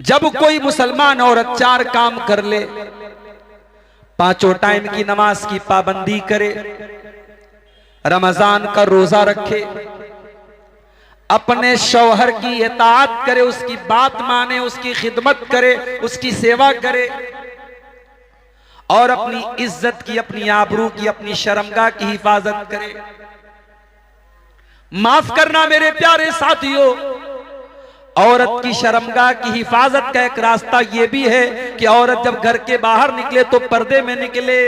जब कोई मुसलमान औरत 4 काम कर ले, 5 टाइम की नमाज की पाबंदी करे, रमजान का रोजा रखे, अपने शौहर की इताअत करे, उसकी बात माने, उसकी खिदमत करे, उसकी सेवा करे और अपनी इज्जत की, अपनी आबरू की, अपनी शर्मगाह की हिफाजत करे। माफ करना मेरे प्यारे साथियों, औरत की शर्मगाह की हिफाजत का एक रास्ता यह भी है कि औरत जब घर के बाहर निकले तो पर्दे में निकले,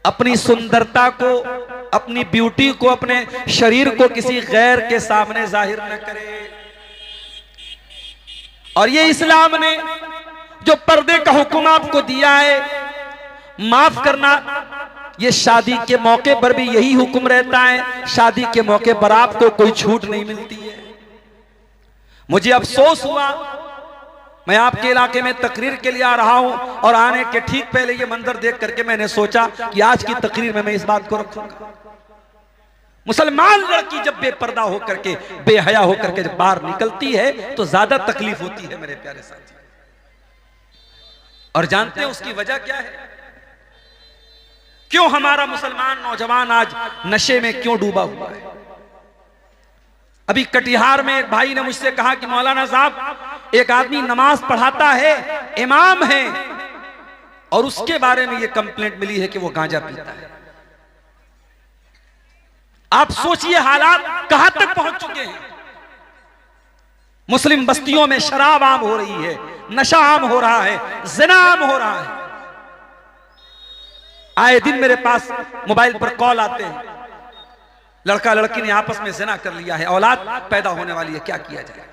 अपनी सुंदरता को, अपनी ब्यूटी को, अपने शरीर को किसी गैर के सामने जाहिर न करे। और ये इस्लाम ने जो पर्दे का हुक्म आपको दिया है, माफ करना, ये शादी के मौके पर भी यही हुक्म रहता है। शादी के मौके पर आपको कोई छूट नहीं मिलती है। मुझे अफसोस हुआ, मैं आपके इलाके में तकरीर के लिए आ रहा हूं और आने के ठीक पहले ये मंजर देख करके मैंने सोचा कि आज की तकरीर में मैं इस बात को रखूंगा। मुसलमान लड़की जब बेपर्दा होकर के, बेहया होकर के जब बाहर निकलती है तो ज्यादा तकलीफ होती है मेरे प्यारे साथी। और जानते हैं उसकी वजह क्या है? क्यों हमारा मुसलमान नौजवान आज नशे में क्यों डूबा हुआ है? अभी कटिहार में एक भाई ने मुझसे कहा कि मौलाना साहब, एक आदमी नमाज पढ़ाता है, इमाम है, और उसके बारे में यह कंप्लेंट मिली है कि वो गांजा पीता है। आप सोचिए हालात कहां तक पहुंच चुके हैं। मुस्लिम बस्तियों में शराब आम हो रही है, नशा आम हो रहा है, जिना आम हो रहा है। आए दिन मेरे पास मोबाइल पर कॉल आते हैं, लड़का लड़की ने आपस में जिना कर लिया है, औलाद पैदा होने वाली है, क्या किया जाए?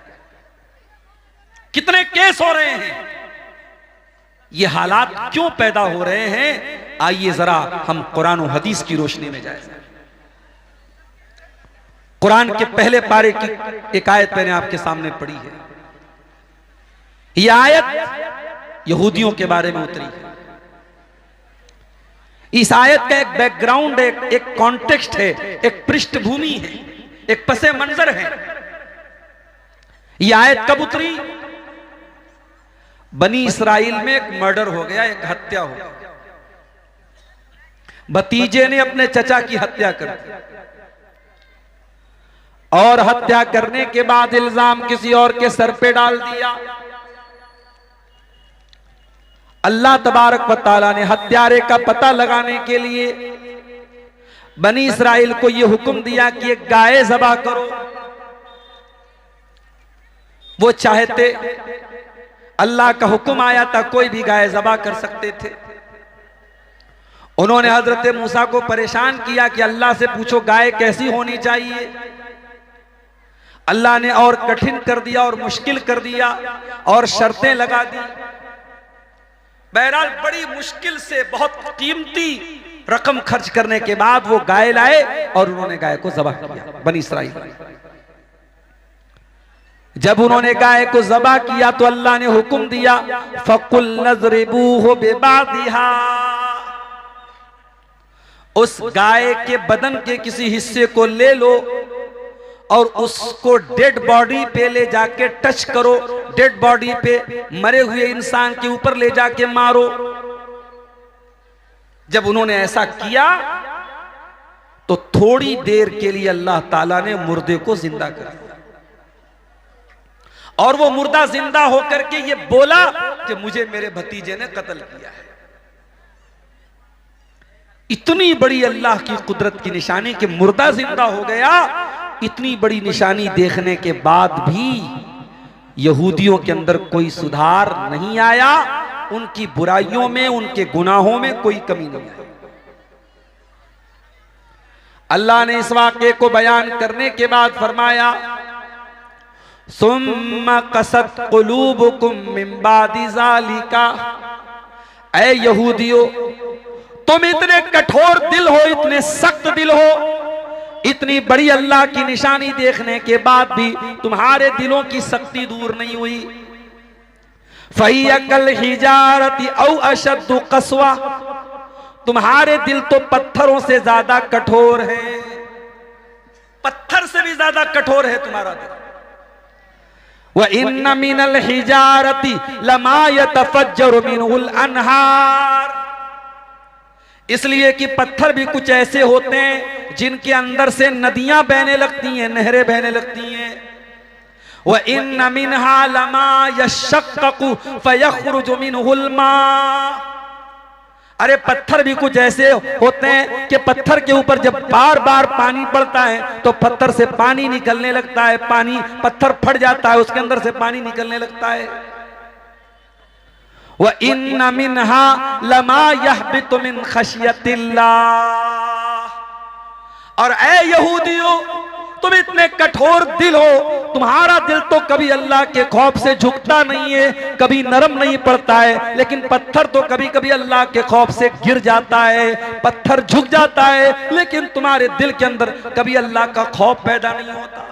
कितने केस हो रहे हैं? ये हालात क्यों पैदा हो रहे हैं? आइए जरा हम कुरान और हदीस की रोशनी में जाएं। कुरान के पहले पारे की एक आयत मैंने आपके सामने पढ़ी है। यह आयत यहूदियों के बारे में उतरी है। इस आयत का एक बैकग्राउंड है, एक कॉन्टेक्स्ट है, एक पृष्ठभूमि है, एक पसे मंजर है। यह आयत कब उतरी? बनी इस्राइल में एक मर्डर हो गया, एक हत्या हो गई। भतीजे ने अपने चचा की हत्या कर दी और हत्या करने के बाद इल्जाम किसी और के सर पे डाल दिया। अल्लाह तबारक व तआला ने हत्यारे का पता लगाने के लिए बनी इस्राइल को यह हुक्म दिया कि एक गाय ज़बह करो। वो चाहते, अल्लाह का हुक्म आया था, कोई भी गाय ज़बह कर सकते थे। उन्होंने हजरत मूसा को परेशान किया कि अल्लाह से पूछो गाय कैसी होनी चाहिए। अल्लाह ने और कठिन कर दिया और मुश्किल कर दिया और शर्तें लगा दी। बहरहाल बड़ी मुश्किल से बहुत कीमती रकम खर्च करने के बाद वो गाय लाए और उन्होंने गाय को ज़बह किया। बनी इस्राइल जब उन्होंने गाय को ज़बह किया तो अल्लाह ने हुक्म दिया, फकुल नज़रिबूहु बिबादिहा, उस गाय के बदन के किसी हिस्से को ले लो और उसको डेड बॉडी पे ले जाके टच करो, डेड बॉडी पे, मरे हुए इंसान के ऊपर ले जाके मारो। जब उन्होंने ऐसा किया तो थोड़ी देर के लिए अल्लाह ताला ने मुर्दे को जिंदा कर दिया और वो मुर्दा जिंदा होकर के ये बोला कि मुझे मेरे भतीजे ने कत्ल किया है। इतनी बड़ी अल्लाह की कुदरत की निशानी कि मुर्दा जिंदा हो गया। इतनी बड़ी निशानी देखने के बाद भी यहूदियों के अंदर कोई सुधार नहीं आया, उनकी बुराइयों में, उनके गुनाहों में कोई कमी नहीं आई। अल्लाह ने इस वाक़े को बयान करने के बाद फरमाया, सुम्मा कसत कुलूबुकुम मिन बादि ज़ालिका, ऐ यहूदियों, तुम इतने कठोर दिल हो, इतने सख्त दिल हो, इतनी बड़ी अल्लाह की निशानी देखने के बाद भी तुम्हारे दिलों की सख्ती दूर नहीं हुई। फहिया कल हिजारति औ अशद्दु क़स्वा, तुम्हारे दिल तो पत्थरों से ज्यादा कठोर है, पत्थर से भी ज्यादा कठोर है तुम्हारा दिल। व इन्न मिनल हिजारती लमा यतफज्जरु मिनहुल अनहार, इसलिए कि पत्थर भी कुछ ऐसे होते हैं जिनके अंदर से नदियां बहने लगती हैं, नहरें बहने लगती हैं। व इन्न मिनहा लमा यशक्ककु फयखरुजु मिनहुल मा, अरे पत्थर भी कुछ ऐसे होते हैं कि पत्थर के ऊपर जब बार बार पानी पड़ता है तो पत्थर से पानी निकलने लगता है, पानी पत्थर फट जाता है, उसके अंदर से पानी निकलने लगता है। व इन्न मिनहा लमा यहबितु मिन खशियतिल्लाह, और ऐ यहूदियों तुम इतने कठोर दिल हो, तुम्हारा दिल तो कभी अल्लाह के खौफ से झुकता नहीं है, कभी नरम नहीं पड़ता है, लेकिन पत्थर तो कभी कभी अल्लाह के खौफ से गिर जाता है, पत्थर झुक जाता है, लेकिन तुम्हारे दिल के अंदर कभी अल्लाह का खौफ पैदा नहीं होता।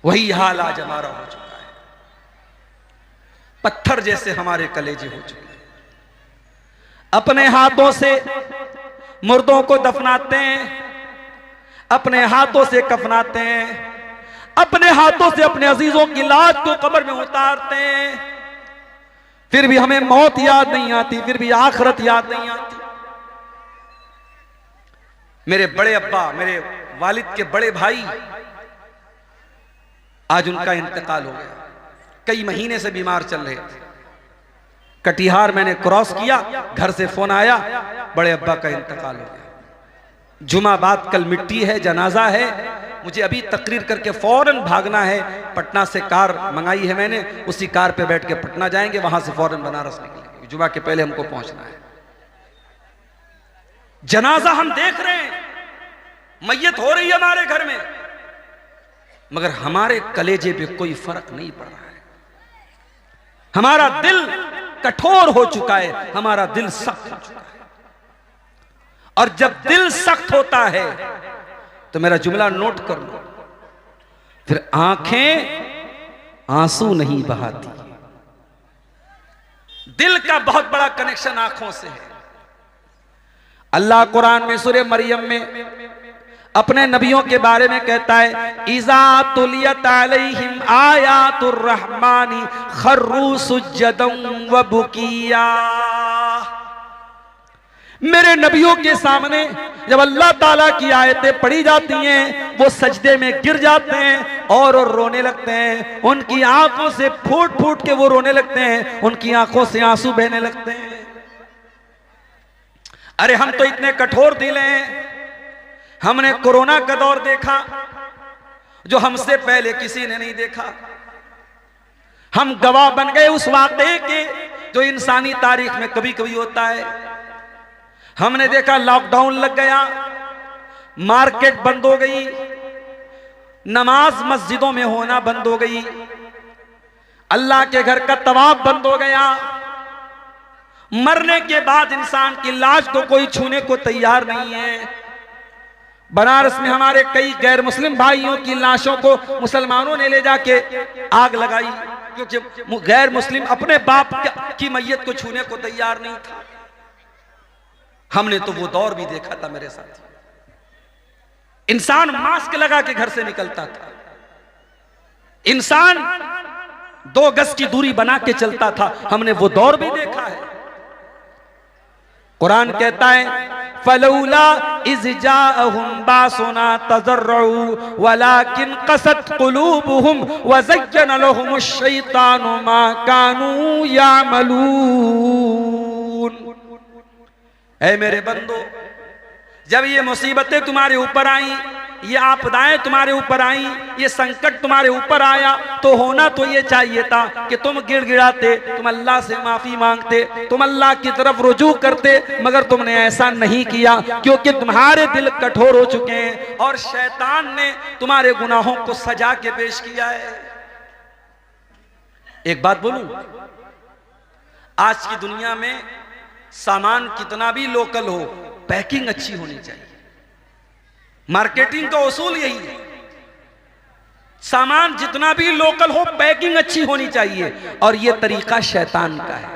वही हाल आज हमारा हो चुका है, पत्थर जैसे हमारे कलेजे हो चुके हैं। अपने हाथों से मुर्दों को दफनाते हैं, अपने हाथों से कफनाते हैं, अपने हाथों से अपने अजीजों की लाश को कब्र में उतारते हैं, फिर भी हमें मौत याद नहीं आती, फिर भी आखिरत याद नहीं आती। मेरे बड़े अब्बा, मेरे वालिद के बड़े भाई, आज उनका इंतकाल हो गया, कई महीने से बीमार चल रहे थे। कटिहार मैंने क्रॉस किया, घर से फोन आया, बड़े अब्बा का इंतकाल हो गया। जुमा बाद कल मिट्टी है, जनाजा है, मुझे अभी तकरीर करके फौरन भागना है। पटना से कार मंगाई है मैंने, उसी कार पे बैठ के पटना जाएंगे, वहां से फौरन बनारस निकलेंगे, जुमा के पहले हमको पहुंचना है। जनाजा हम देख रहे हैं, मैयत हो रही है हमारे घर में, मगर हमारे कलेजे पे कोई फर्क नहीं पड़ रहा है। हमारा दिल कठोर हो चुका है, हमारा दिल सख्त हो चुका है। और जब दिल सख्त होता है तो मेरा जुमला नोट कर लो, फिर आंखें आंसू नहीं बहाती। दिल का बहुत बड़ा कनेक्शन आंखों से है। अल्लाह कुरान में सूरह मरियम में अपने नबियों के बारे में कहता है, इज़ा तुलियत अलैहिम आयातुर रहमानी खर्रू सुज्जदन व बुकिया। मेरे नबियों के सामने जब अल्लाह ताला की आयतें पढ़ी जाती हैं, वो सजदे में गिर जाते हैं और रोने लगते हैं। उनकी आंखों से फूट फूट के वो रोने लगते हैं, उनकी आंखों से आंसू बहने लगते हैं। अरे हम तो इतने कठोर दिल हैं, हमने कोरोना का दौर देखा जो हमसे पहले किसी ने नहीं देखा। हम गवाह बन गए उस वाक़े के जो इंसानी तारीख में कभी कभी होता है। हमने देखा लॉकडाउन लग गया, मार्केट बंद हो गई, नमाज मस्जिदों में होना बंद हो गई, अल्लाह के घर का तवाफ बंद हो गया। मरने के बाद इंसान की लाश को कोई छूने को तैयार नहीं है। बनारस में हमारे कई गैर मुस्लिम भाइयों की लाशों को मुसलमानों ने ले जाके आग लगाई, क्योंकि गैर मुस्लिम अपने बाप की मैयत को छूने को तैयार नहीं था। हमने तो वो दौर भी देखा था मेरे साथ, इंसान मास्क लगा के घर से निकलता था, इंसान 2 गज की दूरी बना के चलता था। हमने वो दौर भी देखा है। कुरान कहता है, फलौला इज़ जाअहुम बासुना तज़र्रऊ वलाकिन क़सत क़ुलूबुहुम व ज़य्यन लहुमुश शैतानु मा कानू यामलून। ऐ मेरे बंदो, जब ये मुसीबतें तुम्हारे ऊपर आई, ये आपदाएं तुम्हारे ऊपर आई, ये संकट तुम्हारे ऊपर आया, तो होना तो ये चाहिए था कि तुम गिड़गिड़ाते, तुम अल्लाह से माफी मांगते, तुम अल्लाह की तरफ रुजू करते, मगर तुमने ऐसा नहीं किया, क्योंकि तुम्हारे दिल कठोर हो चुके हैं और शैतान ने तुम्हारे गुनाहों को सजा के पेश किया है। एक बात बोलूं, आज की दुनिया में सामान कितना भी लोकल हो, पैकिंग अच्छी होनी चाहिए। मार्केटिंग का उसूल यही है, सामान जितना भी लोकल हो, पैकिंग अच्छी होनी चाहिए। और यह तरीका शैतान का है।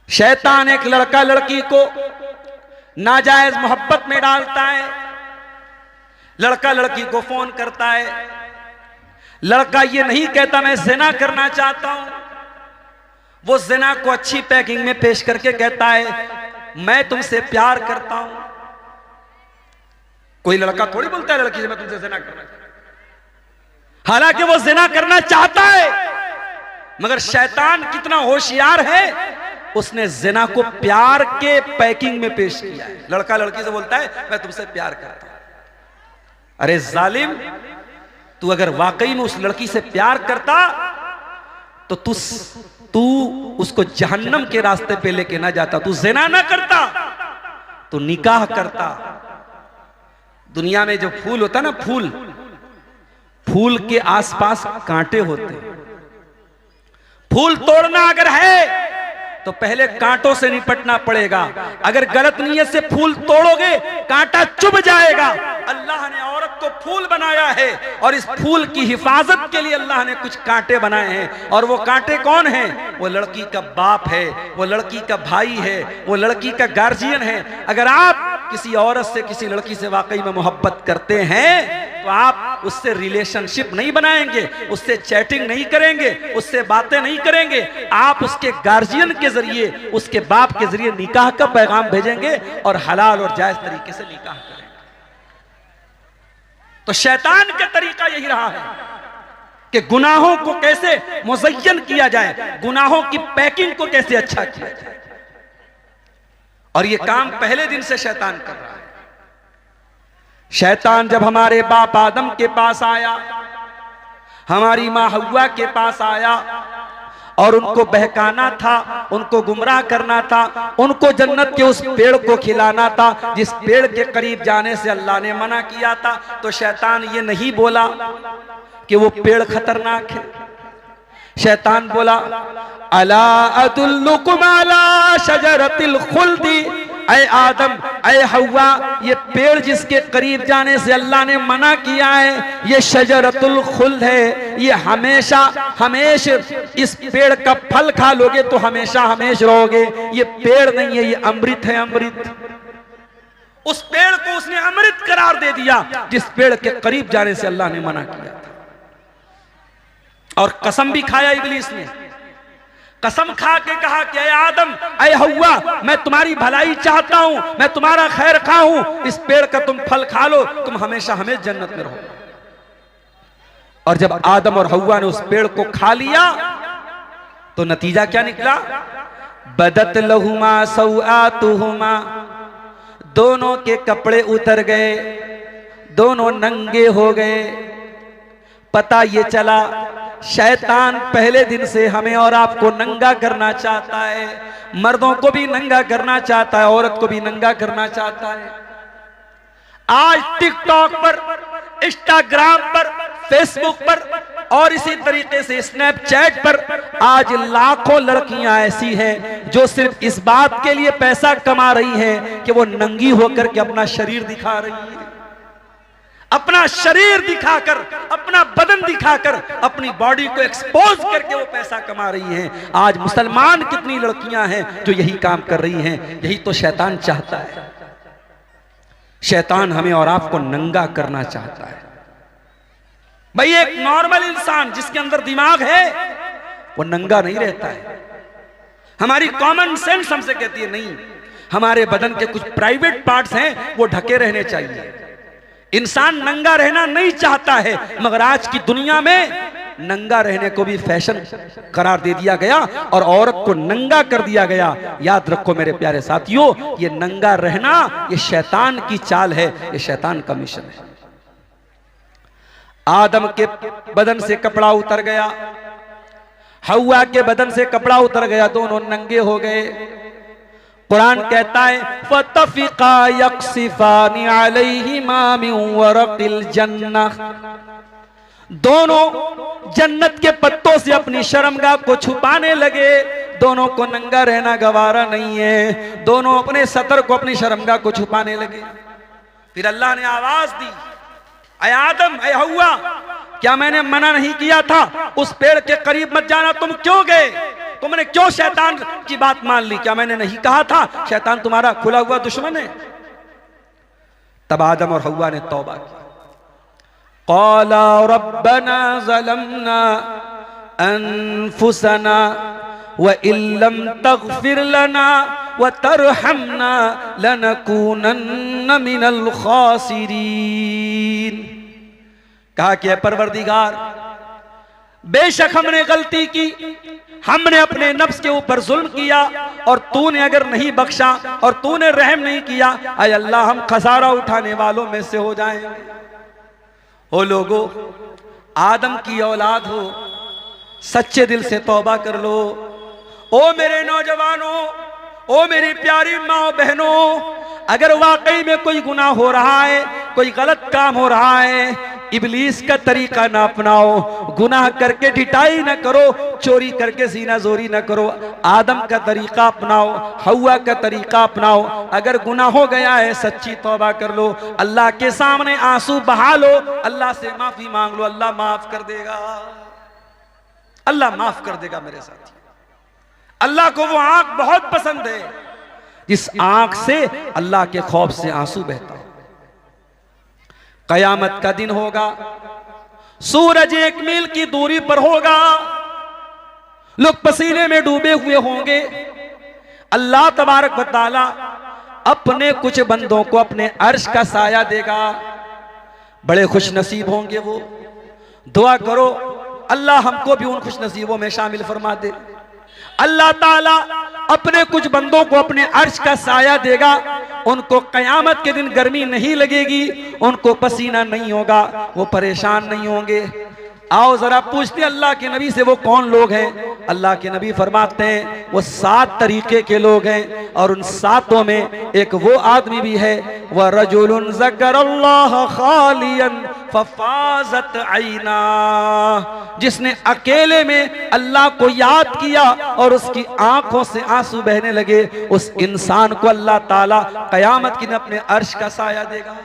शैतान एक लड़का लड़की को नाजायज मोहब्बत में डालता है, लड़का लड़की को फोन करता है, लड़का ये नहीं कहता मैं ज़िना करना चाहता हूं, वो ज़िना को अच्छी पैकिंग में पेश करके कहता है मैं तुमसे प्यार करता हूं। कोई लड़का थोड़ी बोलता है लड़की से मैं तुमसे ज़िना करना चाहता हूं, हालांकि वो ज़िना करना चाहता है, मगर शैतान कितना होशियार है, उसने ज़िना को प्यार के पैकिंग में पेश किया है। लड़का लड़की से बोलता है मैं तुमसे प्यार करता हूं। अरे जालिम, तू अगर वाकई में उस लड़की से प्यार करता तो तू उसको जहन्नम के रास्ते पे लेके ना जाता, तू ज़िना ना करता, तू निकाह करता। दुनिया में जो फूल होता ना, फूल के आसपास कांटे होते हैं। फूल तोड़ना अगर है तो पहले कांटों से निपटना पड़ेगा। अगर गलत नीयत से फूल तोड़ोगे कांटा चुभ जाएगा। अल्लाह ने औरत को फूल बनाया है और इस फूल की हिफाजत के लिए अल्लाह ने कुछ कांटे बनाए हैं। और वो कांटे कौन हैं? वो लड़की का बाप है, वो लड़की का भाई है, वो लड़की का गार्जियन है। अगर आप किसी औरत से, किसी लड़की से वाकई में मोहब्बत करते हैं तो आप उससे रिलेशनशिप नहीं बनाएंगे, उससे चैटिंग नहीं करेंगे, उससे बातें नहीं करेंगे। आप उसके गार्जियन के जरिए, उसके बाप के जरिए निकाह का पैगाम भेजेंगे और हलाल और जायज तरीके से निकाह करेंगे। तो शैतान का तरीका यही रहा है कि गुनाहों को कैसे मुज़य्यन किया जाए, गुनाहों की पैकिंग को कैसे अच्छा किया जाए। और यह काम पहले दिन से शैतान कर रहा है। शैतान जब हमारे बाप आदम के पास आया, हमारी मां हव्वा के पास आया और उनको बहकाना था, उनको गुमराह करना था, उनको जन्नत के उस पेड़ को खिलाना था जिस पेड़ के करीब जाने से अल्लाह ने मना किया था, तो शैतान ये नहीं बोला कि वो पेड़ खतरनाक है। शैतान बोला अला अदुल्लुकुम अला शजरतिल खुल्दी, ऐ आदम, ऐ हव्वा, ये पेड़ जिसके करीब जाने से अल्लाह ने मना किया है, ये शजरतुल खुल्द है, ये हमेशा हमेशा इस पेड़ का फल खा लोगे तो हमेशा हमेशा रहोगे। ये पेड़ नहीं है, ये अमृत है, अमृत। उस पेड़ को उसने अमृत करार दे दिया जिस पेड़ के करीब जाने से अल्लाह ने मना किया था। और कसम भी खाया इब्लीस ने, कसम खा के कहा कि ऐ आदम, ऐ हव्वा, मैं तुम्हारी भलाई चाहता हूं, मैं तुम्हारा खैर खा हूं, इस पेड़ का तुम फल खा लो, तुम हमेशा हमेशा जन्नत में रहो। और जब आदम और हव्वा ने उस पेड़ को खा लिया तो नतीजा क्या निकला? बदत लहुमा सौआतुहुमा, दोनों के कपड़े उतर गए, दोनों नंगे हो गए। पता ये चला शैतान पहले दिन से हमें और आपको नंगा करना चाहता है, मर्दों को भी नंगा करना चाहता है, औरत को भी नंगा करना चाहता है। आज टिकटॉक पर, इंस्टाग्राम पर, फेसबुक पर और इसी तरीके से स्नैपचैट पर आज लाखों लड़कियां ऐसी हैं जो सिर्फ इस बात के लिए पैसा कमा रही हैं कि वो नंगी होकर के अपना शरीर दिखा रही है, अपना शरीर दिखाकर, अपना बदन दिखाकर, अपनी बॉडी को एक्सपोज करके वो पैसा कमा रही हैं। आज मुसलमान कितनी लड़कियां हैं जो यही काम कर रही हैं। यही तो शैतान चाहता है। शैतान हमें और आपको नंगा करना चाहता है। भाई एक नॉर्मल इंसान जिसके अंदर दिमाग है वो नंगा नहीं रहता है। हमारी कॉमन सेंस हमसे कहती है नहीं, हमारे बदन के कुछ प्राइवेट पार्ट्स हैं वो ढके रहने चाहिए। इंसान नंगा रहना नहीं चाहता है, मगर आज की दुनिया में नंगा रहने को भी फैशन करार दे दिया गया और औरत को नंगा कर दिया गया। याद रखो मेरे प्यारे साथियों, ये नंगा रहना ये शैतान की चाल है, ये शैतान का मिशन है। आदम के बदन से कपड़ा उतर गया, हव्वा के बदन से कपड़ा उतर गया, दोनों नंगे हो गए। कुरान कहता है फतफिका यक्सिफानी अलैहिमा मिन वरक़िल जन्नह, दोनों जन्नत के पत्तों से अपनी शर्मगाह को छुपाने लगे। दोनों को नंगा रहना गवारा नहीं है, दोनों अपने सतर को, अपनी शर्मगाह को छुपाने लगे। फिर अल्लाह ने आवाज दी, ऐ आदम, ऐ हव्वा, क्या मैंने मना नहीं किया था उस पेड़ के करीब मत जाना? तुम क्यों गए? तुमने क्यों शैतान की बात मान ली? क्या मैंने नहीं कहा था शैतान तुम्हारा खुला हुआ दुश्मन है? तब आदम और हव्वा ने तौबा की। क़ाला रब्बना ज़लमना अनफुसना व इल्लम तग़फिर लना व तरहमना लनकूनन्न मिनल ख़ासिरीन। कहा कि परवरदिगार, बेशक हमने गलती की, हमने अपने नफ्स के ऊपर जुल्म किया, और तूने अगर नहीं बख्शा और तूने रहम नहीं किया, आय अल्लाह हम खसारा उठाने वालों में से हो जाएंगे। ओ लोगो, आदम की औलाद हो, सच्चे दिल से तौबा कर लो। ओ मेरे नौजवानों, ओ मेरी प्यारी माँ बहनों, अगर वाकई में कोई गुनाह हो रहा है, कोई गलत काम हो रहा है, इब्लीस का तरीका ना अपनाओ, गुनाह करके ढिठाई ना करो, चोरी करके सीना जोरी ना करो, आदम का तरीका अपनाओ, हव्वा का तरीका अपनाओ। अगर गुनाह हो गया है, सच्ची तौबा कर लो, अल्लाह के सामने आंसू बहा लो, अल्लाह से माफी मांग लो, अल्लाह माफ कर देगा, अल्लाह माफ कर देगा। मेरे साथी, अल्लाह को वो आंख बहुत पसंद है जिस आंख से अल्लाह के खौफ से आंसू बहता है। कयामत का दिन होगा, सूरज 1 मील की दूरी पर होगा, लोग पसीने में डूबे हुए होंगे। अल्लाह तबारक व तआला अपने कुछ बंदों को अपने अर्श का साया देगा, बड़े खुश नसीब होंगे वो। दुआ करो अल्लाह हमको भी उन खुश नसीबों में शामिल फरमा दे। अल्लाह ताला अपने कुछ बंदों को अपने अर्श का साया देगा, उनको कयामत के दिन गर्मी नहीं लगेगी, उनको पसीना नहीं होगा, वो परेशान नहीं होंगे। आओ जरा पूछते अल्लाह के नबी से वो कौन लोग हैं। अल्लाह के नबी फरमाते हैं वो 7 तरीके के लोग हैं, और उन 7 में एक वो आदमी भी है, वह रजुलुन ज़करल्लाह खालियन फफाज़त ऐना, जिसने अकेले में अल्लाह को याद किया और उसकी आंखों से आंसू बहने लगे, उस इंसान को अल्लाह ताला कयामत के दिन अपने अर्श का साया देगा।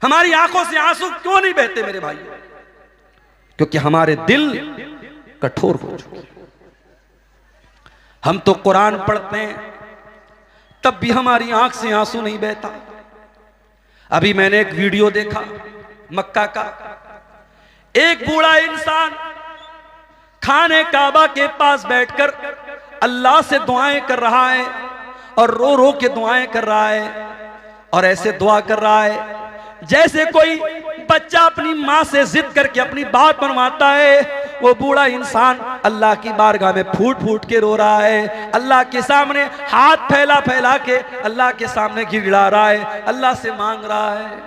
हमारी आंखों से आंसू क्यों नहीं बहते मेरे भाई? क्योंकि हमारे दिल कठोर हो चुके। हम तो कुरान पढ़ते हैं तब भी हमारी आंख से आंसू नहीं बहता। अभी मैंने एक वीडियो देखा मक्का का, एक बूढ़ा इंसान खाने काबा के पास बैठकर अल्लाह से दुआएं कर रहा है, और रो रो के दुआएं कर रहा है, और ऐसे दुआ कर रहा है जैसे कोई बच्चा अपनी माँ से जिद करके अपनी बात मनवाता है। वो बूढ़ा इंसान अल्लाह की बारगाह में फूट फूट के रो रहा है, अल्लाह के सामने हाथ फैला फैला के अल्लाह के सामने गिड़गिड़ा रहा है, अल्लाह से मांग रहा है।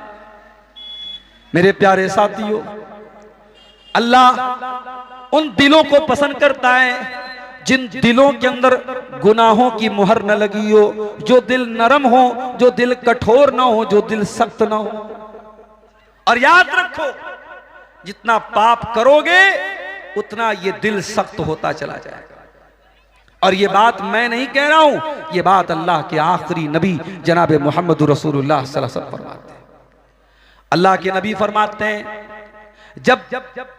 मेरे प्यारे साथियों, अल्लाह उन दिलों को पसंद करता है जिन दिलों के अंदर गुनाहों की मुहर न लगी हो, जो दिल नरम हो, जो दिल कठोर ना हो, जो दिल सख्त ना हो। और याद रखो, जितना पाप करोगे उतना ये दिल सख्त होता चला जाएगा। और ये बात मैं नहीं कह रहा हूं, ये बात अल्लाह के आखिरी नबी जनाब मोहम्मद रसूलुल्लाह सल्लल्लाहु अलैहि वसल्लम फरमाते हैं। अल्लाह के नबी फरमाते हैं जब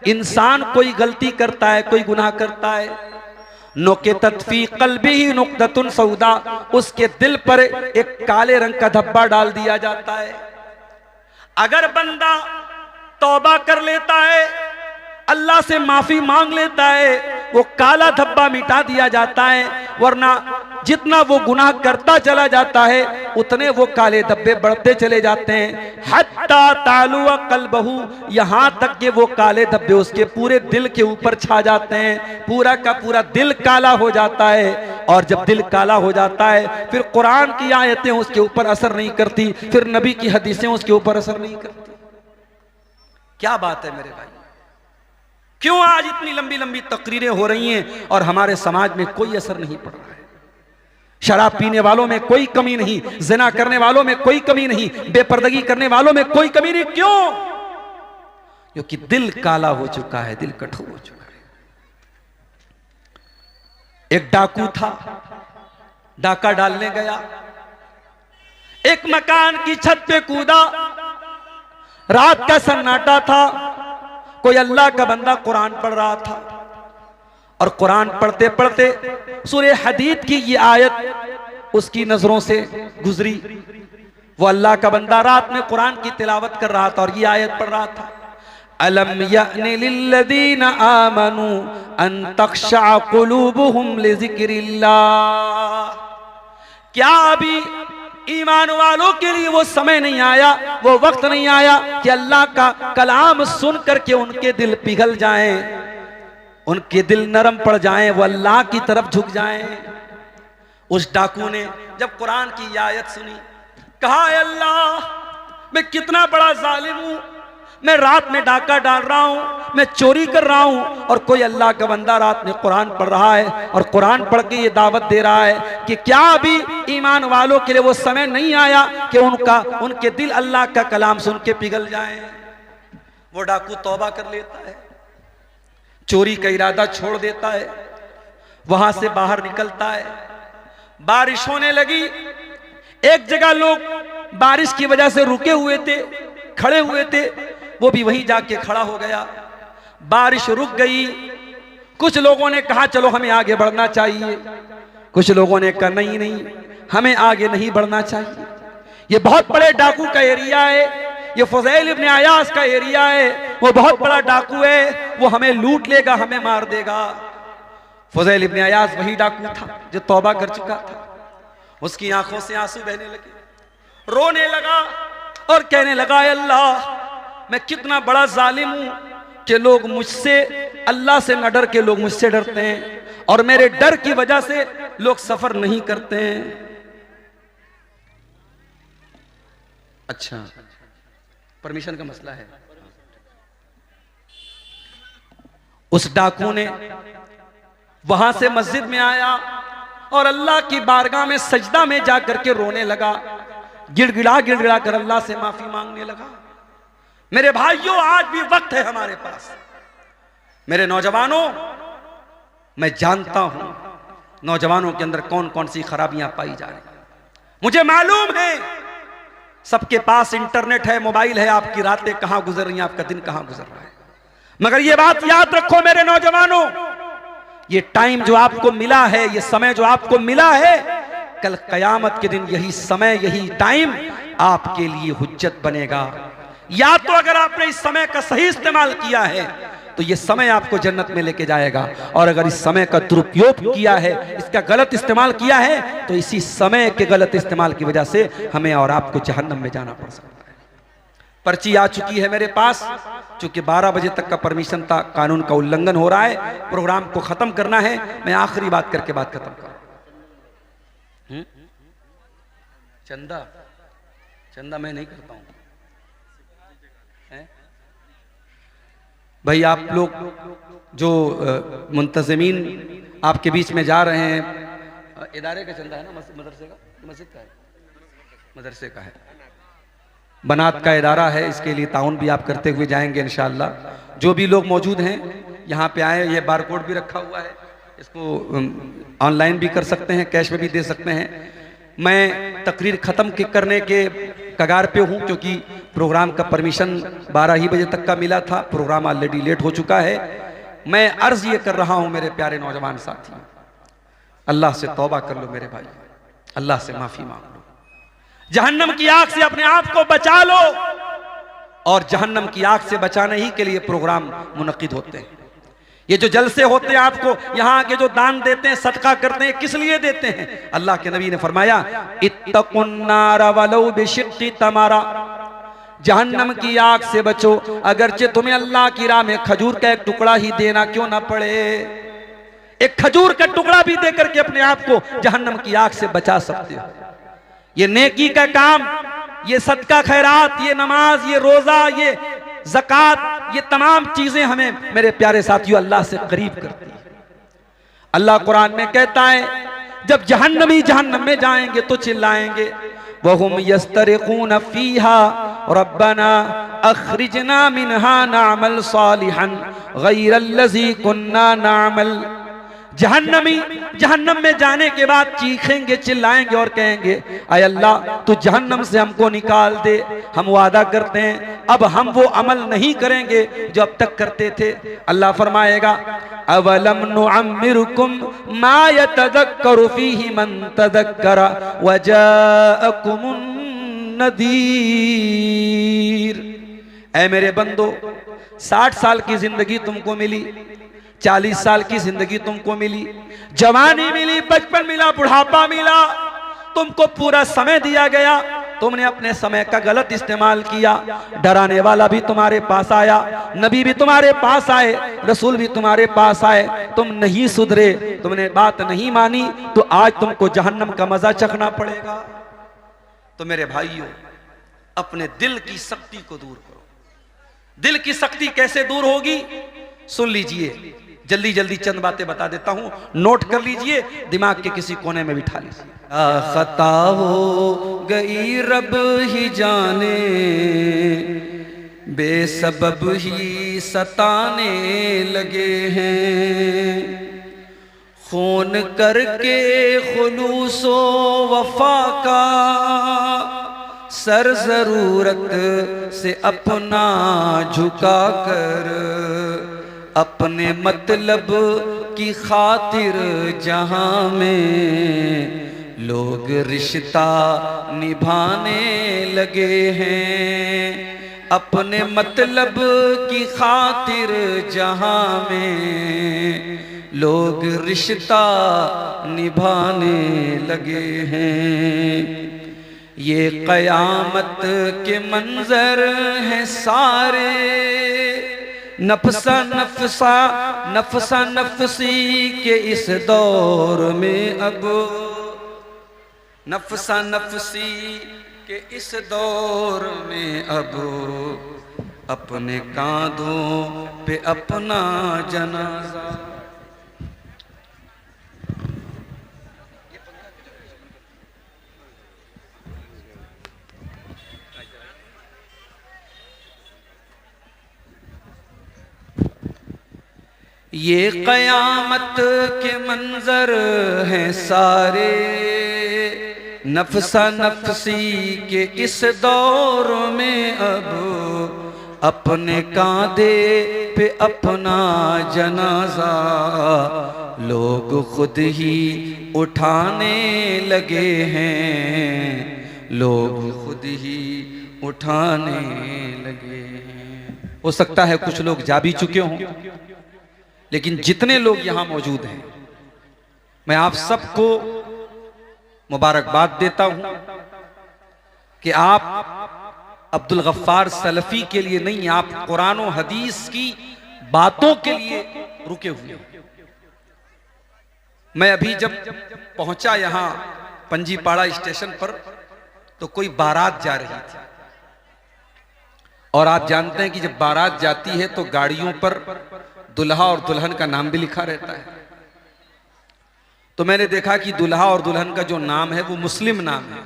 इंसान कोई गलती करता है, कोई गुनाह करता है, नुक़ितत फ़ी क़ल्बिही नुक़्ततुन सौदा, उसके दिल पर एक काले रंग का धब्बा डाल दिया जाता है। अगर बंदा तौबा कर लेता है, अल्लाह से माफी मांग लेता है, वो काला धब्बा मिटा दिया जाता है, वरना जितना वो गुनाह करता चला जाता है उतने वो काले धब्बे बढ़ते चले जाते हैं। हत्ता तालुआ क़ल्बहू, यहाँ तक कि वो काले धब्बे उसके पूरे दिल के ऊपर छा जाते हैं, पूरा का पूरा दिल काला हो जाता है। और जब दिल काला हो जाता है फिर कुरान की आयतें उसके ऊपर असर नहीं करती, फिर नबी की हदीसें उसके ऊपर असर नहीं करती। क्या बात है मेरे भाई, क्यों आज इतनी लंबी लंबी तकरीरें हो रही हैं और हमारे समाज में कोई असर नहीं पड़ रहा है? शराब पीने वालों में कोई कमी नहीं, जिना करने वालों में कोई कमी नहीं, बेपर्दगी करने वालों में कोई कमी नहीं। क्यों? क्योंकि दिल काला हो चुका है, दिल कठोर हो चुका है। एक डाकू था, डाका डालने गया, एक मकान की छत पे कूदा, रात का सन्नाटा था, कोई अल्लाह का बंदा कुरान पढ़ रहा था, और कुरान पढ़ते पढ़ते सूरह हदीद की ये आयत उसकी नजरों से गुजरी। वो अल्लाह का बंदा रात में कुरान की तिलावत कर रहा था और ये आयत पढ़ रहा था, अलम यअनि लिल्लज़ीना आमनू अन तख़शअ क़ुलूबुहुम लिज़िक्रिल्लाह, क्या अभी ईमान वालों के लिए वो समय नहीं आया, वो वक्त नहीं आया कि अल्लाह का कलाम सुन करके उनके दिल पिघल जाएं, उनके दिल नरम पड़ जाएं, वो अल्लाह की तरफ झुक जाएं। उस डाकू ने जब कुरान की आयत सुनी, कहा अल्लाह मैं कितना बड़ा जालिम हूं, मैं रात में डाका डाल रहा हूं, मैं चोरी कर रहा हूं, और कोई अल्लाह का बंदा रात में कुरान पढ़ रहा है और कुरान पढ़ के ये दावत दे रहा है कि क्या अभी ईमान वालों के लिए वो समय नहीं आया कि उनके दिल अल्लाह का कलाम सुन के पिघल जाएं। वो डाकू तौबा कर लेता है, चोरी का इरादा छोड़ देता है, वहां से बाहर निकलता है। बारिश होने लगी, एक जगह लोग बारिश की वजह से रुके हुए थे, खड़े हुए थे, वो भी वहीं जाके खड़ा हो गया। बारिश रुक गई, कुछ लोगों ने कहा चलो हमें आगे बढ़ना चाहिए, कुछ लोगों ने कहा नहीं नहीं हमें आगे नहीं बढ़ना चाहिए, ये बहुत बड़े डाकू का एरिया है, ये फुज़ैल इब्न अयास का एरिया है, वो बहुत बड़ा डाकू है, वो हमें लूट लेगा, हमें मार देगा। फुज़ैल इब्न अयास वही डाकू था जो तौबा कर चुका था। उसकी आंखों से आंसू बहने लगे, रोने लगा और कहने लगा अल्लाह मैं कितना बड़ा जालिम हूं कि लोग मुझसे, अल्लाह से न डर के लोग मुझसे डरते हैं, और मेरे डर की वजह से लोग सफर नहीं करते हैं। अच्छा, परमिशन का मसला है। उस डाकू ने वहां से मस्जिद में आया और अल्लाह की बारगाह में सजदा में जाकर के रोने लगा, गिड़गिड़ा कर अल्लाह से माफी मांगने लगा। मेरे भाइयों, आज भी वक्त है हमारे पास। मेरे नौजवानों, मैं जानता हूं नौजवानों के अंदर कौन कौन सी खराबियां पाई जा रही। मुझे मालूम है सबके पास इंटरनेट है, मोबाइल है, आपकी रातें कहां गुजर रही हैं, आपका दिन कहां गुजर रहा है। मगर यह बात याद रखो मेरे नौजवानों, ये टाइम जो आपको मिला है, ये समय जो आपको मिला है, कल कयामत के दिन यही समय, यही टाइम आपके लिए हुज्जत बनेगा। या तो अगर आपने इस समय का सही इस्तेमाल किया है तो ये समय आपको जन्नत में लेके जाएगा, और अगर इस समय का दुरुपयोग किया है, इसका गलत इस्तेमाल किया है, तो इसी समय के गलत इस्तेमाल की वजह से हमें और आपको जहन्नम में जाना पड़ सकता है। पर्ची आ चुकी है मेरे पास, चूंकि 12 बजे तक का परमिशन था, कानून का उल्लंघन हो रहा है, प्रोग्राम को खत्म करना है। मैं आखिरी बात करके बात खत्म करूं। चंदा मैं नहीं करता हूं भाई। आप लोग जो मुंतज़मीन आपके बीच में जा रहे हैं, इदारे का चंदा है ना, मदरसे का, मस्जिद का है, मदरसे का है, बनात का इदारा है, इसके लिए ताउन भी आप करते हुए जाएंगे इंशाअल्लाह। जो भी लोग मौजूद हैं यहाँ पे आए, ये बार कोड भी रखा हुआ है, इसको ऑनलाइन भी कर सकते हैं, कैश में भी दे सकते हैं। मैं तकरीर ख़त्म करने के कगार पे हूँ, क्योंकि प्रोग्राम का परमिशन 12 ही बजे तक का मिला था, प्रोग्राम ऑलरेडी लेट हो चुका है। मैं अर्ज़ ये कर रहा हूँ मेरे प्यारे नौजवान साथी, अल्लाह से तौबा कर लो मेरे भाई, अल्लाह से माफ़ी मांग लो, जहन्नम की आग से अपने आप को बचा लो। और जहन्नम की आग से बचाने ही के लिए प्रोग्राम मुनक्किद होते हैं। ये जो जलसे होते हैं, आपको यहाँ के जो दान देते हैं, सदका करते हैं, किस लिए देते हैं? अल्लाह के नबी ने फरमाया इत्तकुन्नार वलौ बिशिक्कि तमरा, जहन्नम की आग से बचो, अगरचे तुम्हें अल्लाह की राह में खजूर का एक टुकड़ा ही देना क्यों ना पड़े। एक खजूर का टुकड़ा भी देकर के अपने आप को जहन्नम की आग से बचा सकते हो। ये नेकी का काम, ये सदका खैरात, ये नमाज, ये रोजा, ये ज़कात, ये तमाम चीजें हमें मेरे प्यारे साथियों अल्लाह से करीब करती है। अल्लाह कुरान में कहता है जब जहन्नमी जहन्नम में जाएंगे तो चिल्लाएंगे, वहुम यस्तरिकून फीहा रब्बना अखरिजना मिनहा नअमल सालिहन गैरल्लज़ी कुन्ना नअमल। जहन्नमी जहन्नम में जाने के बाद चीखेंगे, चिल्लाएंगे और कहेंगे, आय अल्लाह तू जहन्नम से हमको निकाल दे, हम वादा करते हैं अब हम वो अमल नहीं करेंगे जो अब तक करते थे। अल्लाह फरमाएगा अवलम नुअम्मिरुकुम मा यतज़क्करु फीहि मन तज़क्करा वजाअकुमुन नदीर। ऐ मेरे बंदो, 60 साल की जिंदगी तुमको मिली, 40 साल की जिंदगी तुमको मिली, जवानी मिली, बचपन मिला, बुढ़ापा मिला, तुमको पूरा समय दिया गया, तुमने अपने समय का गलत इस्तेमाल किया। डराने वाला भी तुम्हारे पास आया, नबी भी तुम्हारे पास आए, रसूल भी तुम्हारे पास आए, तुम नहीं सुधरे, तुमने बात नहीं मानी, तो आज तुमको जहन्नम का मजा चखना पड़ेगा। तो मेरे भाइयों, अपने दिल की शक्ति को दूर करो। दिल की शक्ति कैसे दूर होगी, सुन लीजिए, जल्दी जल्दी चंद बातें बता देता हूं, नोट कर लीजिए, दिमाग के किसी कोने में बिठा लीजिए। खता हो गई रब ही जाने, बेसबब ही सताने लगे हैं, खून करके खुलूसो वफा का सर जरूरत से अपना झुका कर, अपने मतलब की खातिर जहां में लोग रिश्ता निभाने लगे हैं, अपने मतलब की खातिर जहां में लोग रिश्ता निभाने लगे हैं। ये क़यामत के मंजर हैं सारे, नफसा नफसा नफसा नफसी के इस दौर में, अब नफसा नफसी के इस दौर में, अब अपने कांधों पे अपना जनाजा। ये क़यामत के मंजर हैं सारे, नफसा नफसी के इस दौर में, अब अपने कांधे पे अपना जनाजा लोग खुद ही उठाने लगे हैं, लोग खुद ही उठाने लगे हैं। हो सकता है कुछ लोग जा भी चुके हों, लेकिन जितने लोग यहां मौजूद हैं, मैं आप सबको मुबारकबाद देता हूं कि आप अब्दुल गफ्फार सलफी के लिए नहीं, आप कुरान और हदीस की बातों के लिए रुके हुए हैं। मैं अभी जब पहुंचा यहां पंजीपाड़ा स्टेशन पर, तो कोई बारात जा रही थी, और आप जानते हैं कि जब बारात जाती है तो गाड़ियों पर दुल्हा और दुल्हन का नाम भी लिखा रहता है। तो मैंने देखा कि दुल्हा और दुल्हन का जो नाम है वो मुस्लिम नाम है।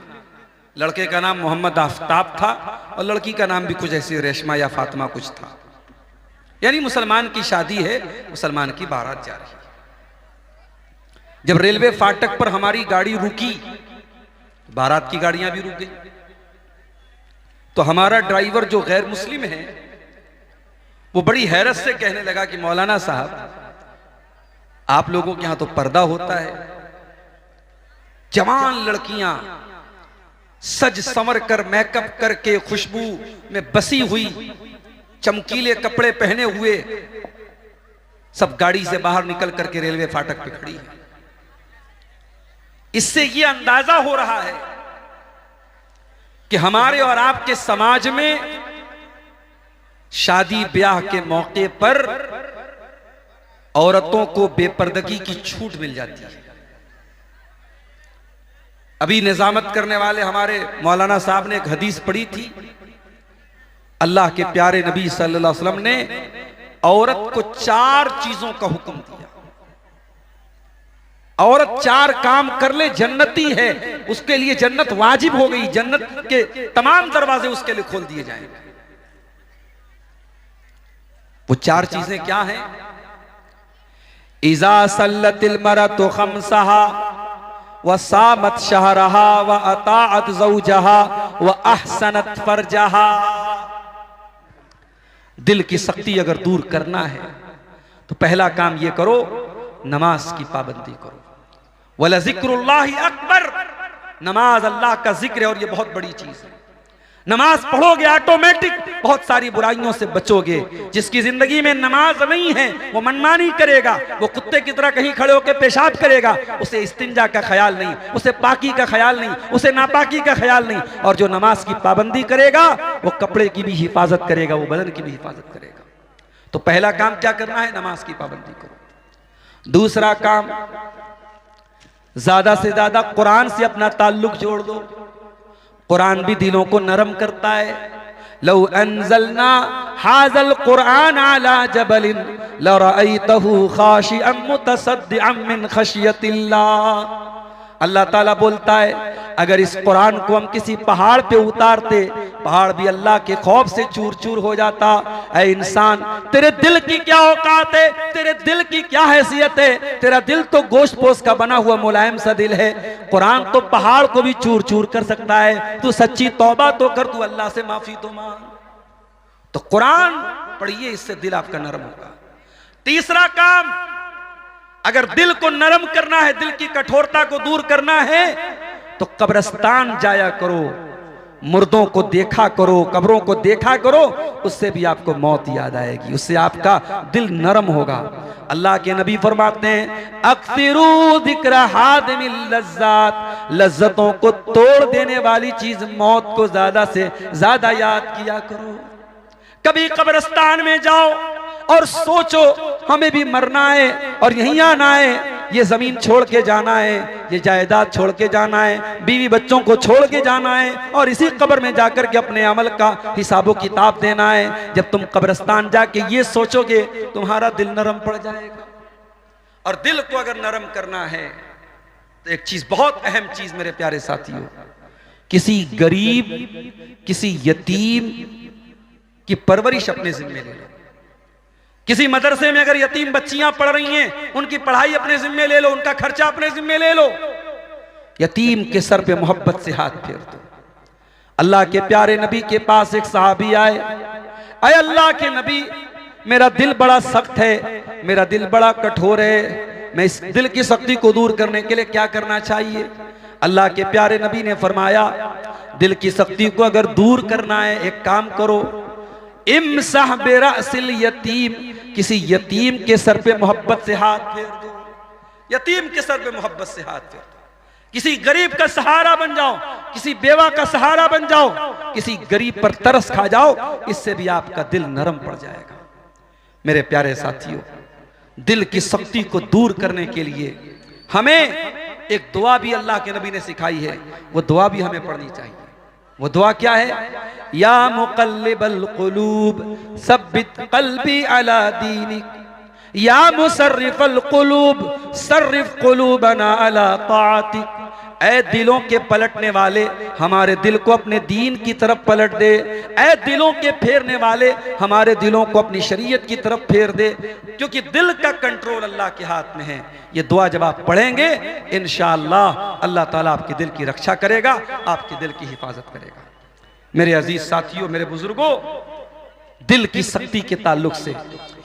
लड़के का नाम मोहम्मद आफ्ताब था और लड़की का नाम भी कुछ ऐसी रेशमा या फातिमा कुछ था, यानी मुसलमान की शादी है, मुसलमान की बारात जा रही है। जब रेलवे फाटक पर हमारी गाड़ी रुकी, बारात की गाड़ियां भी रुक गई, तो हमारा ड्राइवर जो गैर मुस्लिम है वो बड़ी हैरत से कहने लगा कि मौलाना साहब, आप लोगों के यहां तो पर्दा होता है, जवान लड़कियां सज संवर कर मेकअप करके खुशबू में बसी हुई, चमकीले कपड़े पहने हुए सब गाड़ी से बाहर निकल करके रेलवे फाटक पे खड़ी है। इससे यह अंदाजा हो रहा है कि हमारे और आपके समाज में शादी ब्याह के मौके पर औरतों को बेपर्दगी की छूट मिल जाती है। अभी निजामत करने वाले हमारे मौलाना साहब ने एक हदीस पढ़ी थी, अल्लाह के प्यारे नबी सल्लल्लाहु अलैहि वसल्लम ने औरत को 4 चीजों का हुक्म दिया। औरत 4 काम कर ले जन्नती है, उसके लिए जन्नत वाजिब हो गई, जन्नत के तमाम दरवाजे उसके लिए खोल दिए जाएंगे। वो 4 चीजें क्या हैं? इज़ा सल्लतिल मरअतु खम्सहा व सामत शहरहा व अताअत ज़ौजहा व अहसनत फरजहा। दिल की शक्ति अगर दूर करना है तो पहला काम ये करो, नमाज की पाबंदी करो। वला ज़िक्रुल्लाहि अकबर, नमाज अल्लाह का जिक्र है और ये बहुत बड़ी चीज है। नमाज पढ़ोगे ऑटोमेटिक बहुत सारी बुराइयों से बचोगे। जिसकी जिंदगी में नमाज नहीं है वो मनमानी करेगा, वो कुत्ते की तरह कहीं खड़े होकर पेशाब करेगा, उसे इस्तिंजा का ख्याल नहीं, उसे पाकी का ख्याल नहीं, उसे नापाकी का ख्याल नहीं। और जो नमाज की पाबंदी करेगा वो कपड़े की भी हिफाजत करेगा, वो बदन की भी हिफाजत करेगा। तो पहला काम क्या करना है? नमाज की पाबंदी करो। दूसरा काम, ज्यादा से ज्यादा कुरान से अपना ताल्लुक जोड़ दो। कुरान भी दिलों को नरम करता है। लौ अंज़लना हाज़ल कुरान अला जबलिन लरअयतहु खाशिअम मुतसद्दिअम मिन खशियतिल्लाह। अल्लाह ताला बोलता है अगर इस कुरान को हम किसी पहाड़ पे उतारते, पहाड़ भी अल्लाह के खौफ से चूर चूर हो जाता। ऐ इंसान, तेरे दिल की क्या औकात है, तेरे दिल की क्या हैसियत है? तेरा दिल तो गोश्त पोश का बना हुआ मुलायम सा दिल है। कुरान तो पहाड़ को भी चूर चूर कर सकता है। तू सच्ची तौबा तो कर, तू अल्लाह से माफी तो मांग। तो कुरान पढ़िए, इससे दिल आपका नरम होगा। तीसरा काम, अगर दिल को नरम करना है, दिल की कठोरता को दूर करना है, तो कब्रिस्तान जाया करो, मुर्दों को देखा करो, कब्रों को देखा करो। उससे भी आपको मौत याद आएगी, उससे आपका दिल नरम होगा। अल्लाह के नबी फरमाते हैं अक्सिरू ज़िक्र हादिमिल लज़्ज़ात, लज्जतों को तोड़ देने वाली चीज मौत को ज्यादा से ज्यादा याद किया करो। कभी कब्रिस्तान में जाओ और सोचो हमें भी मरना है और यहीं आना है, ये जमीन छोड़ के जाना है, ये जायदाद छोड़ के जाना है, बीवी बच्चों को छोड़ के जाना है और इसी कब्र में जाकर के अपने अमल का हिसाबो किताब देना है। जब तुम कब्रिस्तान जाके ये सोचोगे तुम्हारा दिल नरम पड़ जाएगा। और दिल को अगर नरम करना है तो एक चीज, बहुत अहम चीज मेरे प्यारे साथियों, किसी गरीब, किसी यतीम की परवरिश अपने जिम्मे ले लो। किसी मदरसे में अगर यतीम बच्चियां पढ़ रही हैं, उनकी पढ़ाई अपने जिम्मे ले लो, उनका खर्चा अपने जिम्मे ले लो। यतीम के सर पे मोहब्बत से हाथ फेर दो। अल्लाह के प्यारे नबी के पास एक सहाबी आए, अरे अल्लाह के नबी, मेरा दिल बड़ा सख्त है, मेरा दिल बड़ा कठोर है, मैं इस दिल की सख्ती को दूर करने के लिए क्या करना चाहिए? अल्लाह के प्यारे नबी ने फरमाया दिल की सख्ती को अगर दूर करना है, एक काम करो, इमसह बिरअसिल यतीम, किसी यतीम के सर पे मोहब्बत से हाथ फेर दो। यतीम के सर पे मोहब्बत से हाथ फेर दो। किसी गरीब का सहारा बन जाओ, किसी बेवा का सहारा बन जाओ, किसी गरीब पर तरस खा जाओ, इससे भी आपका दिल नरम पड़ जाएगा। मेरे प्यारे साथियों, दिल की सख्ती को दूर करने के लिए हमें एक दुआ भी अल्लाह के नबी ने सिखाई है, वो दुआ भी हमें पढ़नी चाहिए। वो दुआ क्या है? या मुक़ल्लिबल क़ुलूब सब्बित क़ल्बी अला दीनिक, या मुसर्रिफल क़ुलूब सर्रिफ क़ुलूबना अला ताअतिक। ऐ दिलों के पलटने वाले, हमारे दिल को अपने दीन की तरफ पलट दे। ऐ दिलों के फेरने वाले, हमारे दिलों को अपनी शरीयत की तरफ फेर दे, क्योंकि दिल का कंट्रोल अल्लाह के हाथ में है। ये दुआ जब आप पढ़ेंगे इंशाअल्लाह अल्लाह ताला आपके दिल की रक्षा करेगा, आपके दिल की हिफाजत करेगा। मेरे अजीज साथियों, मेरे बुजुर्गों, दिल की सख्ती के ताल्लुक से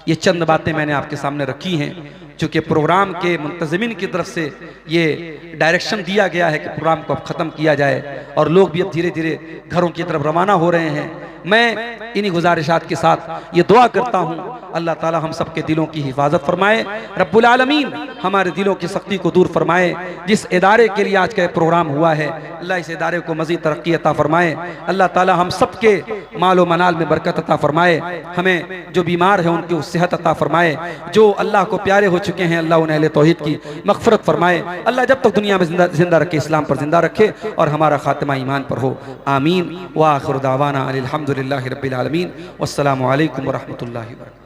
ये चंद बातें मैंने आपके सामने रखी हैं। चूंकि प्रोग्राम के मुंतज़िमीन की तरफ से ये डायरेक्शन दिया गया है कि प्रोग्राम को अब ख़त्म किया जाए और लोग भी अब धीरे धीरे घरों की तरफ रवाना हो रहे हैं, मैं इन्हीं गुजारिशात के साथ ये दुआ करता हूँ अल्लाह ताला हम सब के दिलों की हिफाजत फरमाए, रब्बुल आलमीन हमारे दिलों की सख्ती को दूर फरमाए। जिस इदारे के लिए आज का प्रोग्राम हुआ है अल्लाह इस इदारे को मज़ीद तरक्की अता फरमाए। अल्लाह ताला हम सब के मालो मनाल में बरकत अता फरमाए। हमें जो बीमार हैं उनकी सेहत अता फरमाए, जो अल्लाह को प्यारे हो चुके हैं अल्लाह उन्हें अहले तौहीद की मग़फ़िरत फरमाए। अल्लाह जब तक दुनिया में जिंदा रखे, इस्लाम पर जिंदा रखे और हमारा खात्मा ईमान पर हो। आमीन। व आखिर दावाना अनिल हम्दुलिल्लाहि रब्बिल आलमीन। वस्सलामु अलैकुम व रहमतुल्लाहि व बरकातुहू।